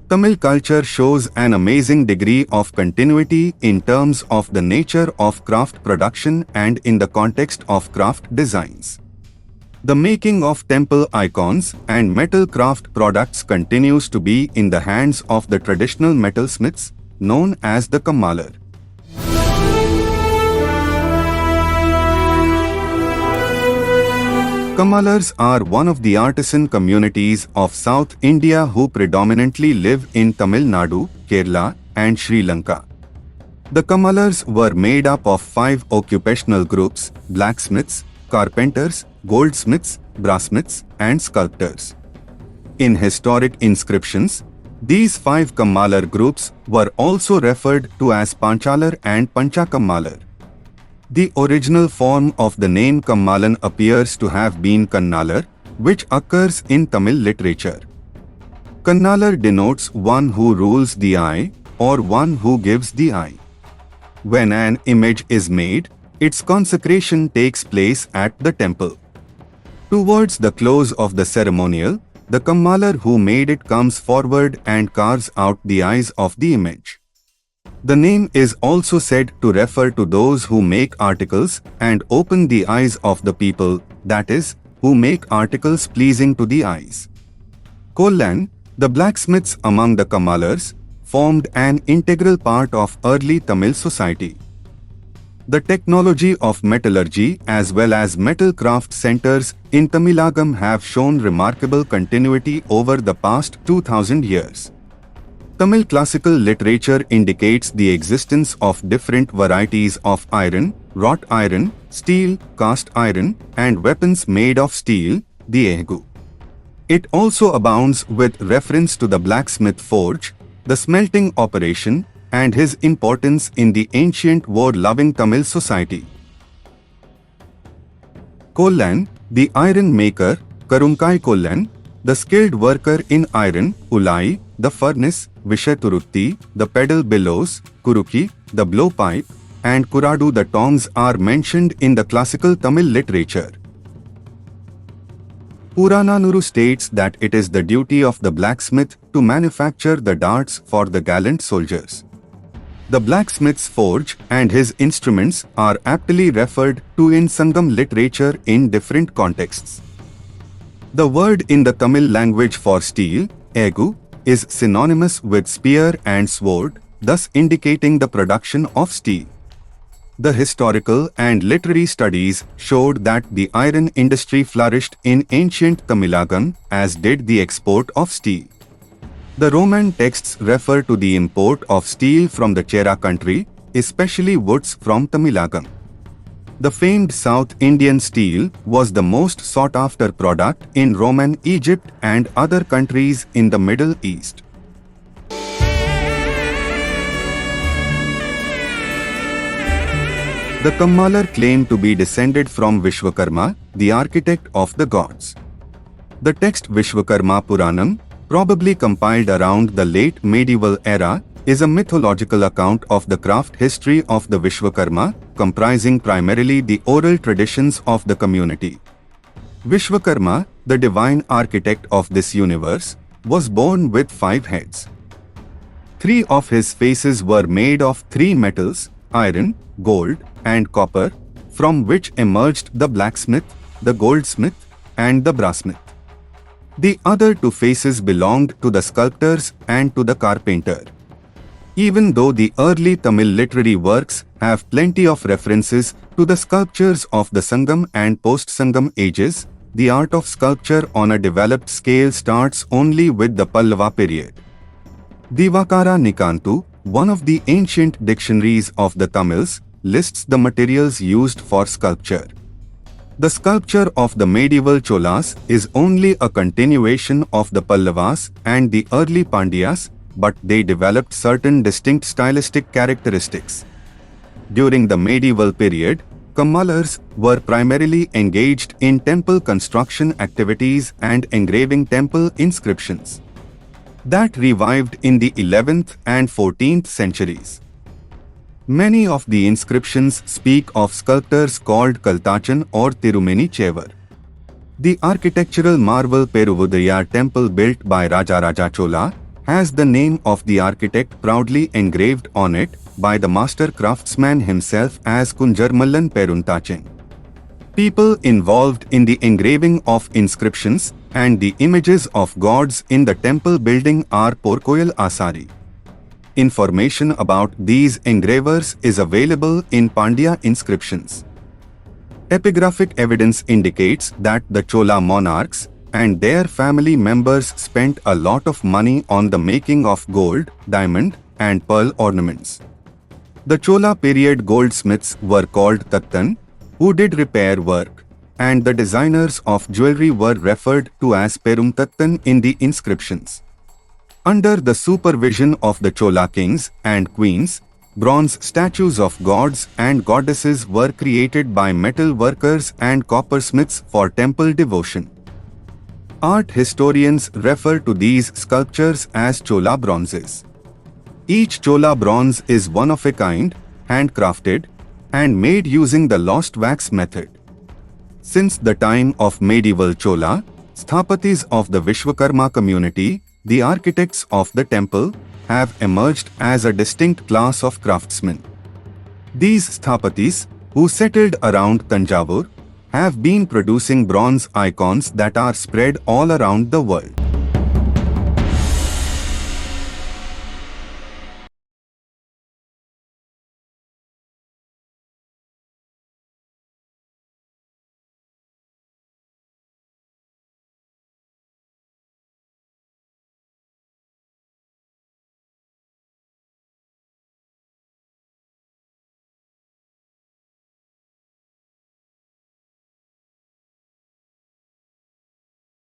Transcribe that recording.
Tamil culture shows an amazing degree of continuity in terms of the nature of craft production and in the context of craft designs. The making of temple icons and metal craft products continues to be in the hands of the traditional metalsmiths, known as the Kammalar. Kammalars are one of the artisan communities of South India who predominantly live in Tamil Nadu, Kerala, and Sri Lanka. The Kammalars were made up of 5 occupational groups: blacksmiths, carpenters, goldsmiths, brassmiths, and sculptors. In historic inscriptions, these 5 Kammalar groups were also referred to as Panchalar and Panchakammalar. The original form of the name Kammalan appears to have been Kannalar, which occurs in Tamil literature. Kannalar denotes one who rules the eye or one who gives the eye. When an image is made, its consecration takes place at the temple. Towards the close of the ceremonial, the Kammalar who made it comes forward and carves out the eyes of the image. The name is also said to refer to those who make articles and open the eyes of the people, that is, who make articles pleasing to the eyes. Chola, the blacksmiths among the Kammalars, formed an integral part of early Tamil society. The technology of metallurgy as well as metal craft centers in Tamilnadu have shown remarkable continuity over the past 2000 years. Tamil classical literature indicates the existence of different varieties of iron, wrought iron, steel, cast iron, and weapons made of steel, the eleyloo. It also abounds with reference to the blacksmith forge, the smelting operation, and his importance in the ancient war-loving Tamil society. Chola, the iron maker, Karunkai Chola, the skilled worker in iron, Ulai, the furnace, Vishaturukti, the pedal bellows, Kuruki, the blowpipe, and Kuradu, the tongs are mentioned in the classical Tamil literature. Purananuru states that it is the duty of the blacksmith to manufacture the darts for the gallant soldiers. The blacksmith's forge and his instruments are aptly referred to in Sangam literature in different contexts. The word in the Tamil language for steel, eleyloo, is synonymous with spear and sword, thus indicating the production of steel. The historical and literary studies showed that the iron industry flourished in ancient Tamilnadu, as did the export of steel. The Roman texts refer to the import of steel from the Chola country, especially woods from Tamilnadu. The famed South Indian steel was the most sought-after product in Roman Egypt and other countries in the Middle East. The Kammalar claim to be descended from Vishwakarma, the architect of the gods. The text Vishwakarma Puranam, probably compiled around the late medieval era, is a mythological account of the craft history of the Vishwakarma, comprising primarily the oral traditions of the community. Vishwakarma, the divine architect of this universe, was born with 5 heads. 3 of his faces were made of 3 metals, iron, gold, and copper, from which emerged the blacksmith, the goldsmith, and the brassmith. The other 2 faces belonged to the sculptors and to the carpenter. Even though the early Tamil literary works have plenty of references to the sculptures of the Sangam and post-Sangam ages, the art of sculpture on a developed scale starts only with the Pallava period. Divakara Nikantu, one of the ancient dictionaries of the Tamils, lists the materials used for sculpture. The sculpture of the medieval Cholas is only a continuation of the Pallavas and the early Pandyas, but they developed certain distinct stylistic characteristics. During the medieval period, Kammalars were primarily engaged in temple construction activities and engraving temple inscriptions. That revived in the 11th and 14th centuries. Many of the inscriptions speak of sculptors called Kaltachan or Tirumeni Chevar. The architectural marvel Peruvudaya temple built by Rajaraja Chola has the name of the architect proudly engraved on it by the master craftsman himself as Kunjarmallan Peruntaching. People involved in the engraving of inscriptions and the images of gods in the temple building are Porkoyal Asari. Information about these engravers is available in Pandya inscriptions. Epigraphic evidence indicates that the Chola monarchs and their family members spent a lot of money on the making of gold, diamond, and pearl ornaments. The Chola period goldsmiths were called Tattan, who did repair work, and the designers of jewelry were referred to as Perumtattan in the inscriptions. Under the supervision of the Chola kings and queens, bronze statues of gods and goddesses were created by metal workers and coppersmiths for temple devotion. Art historians refer to these sculptures as Chola bronzes. Each Chola bronze is one of a kind, handcrafted, and made using the lost wax method. Since the time of medieval Chola, Sthapatis of the Vishwakarma community, the architects of the temple, have emerged as a distinct class of craftsmen. These Sthapatis, who settled around Tanjavur, have been producing bronze icons that are spread all around the world.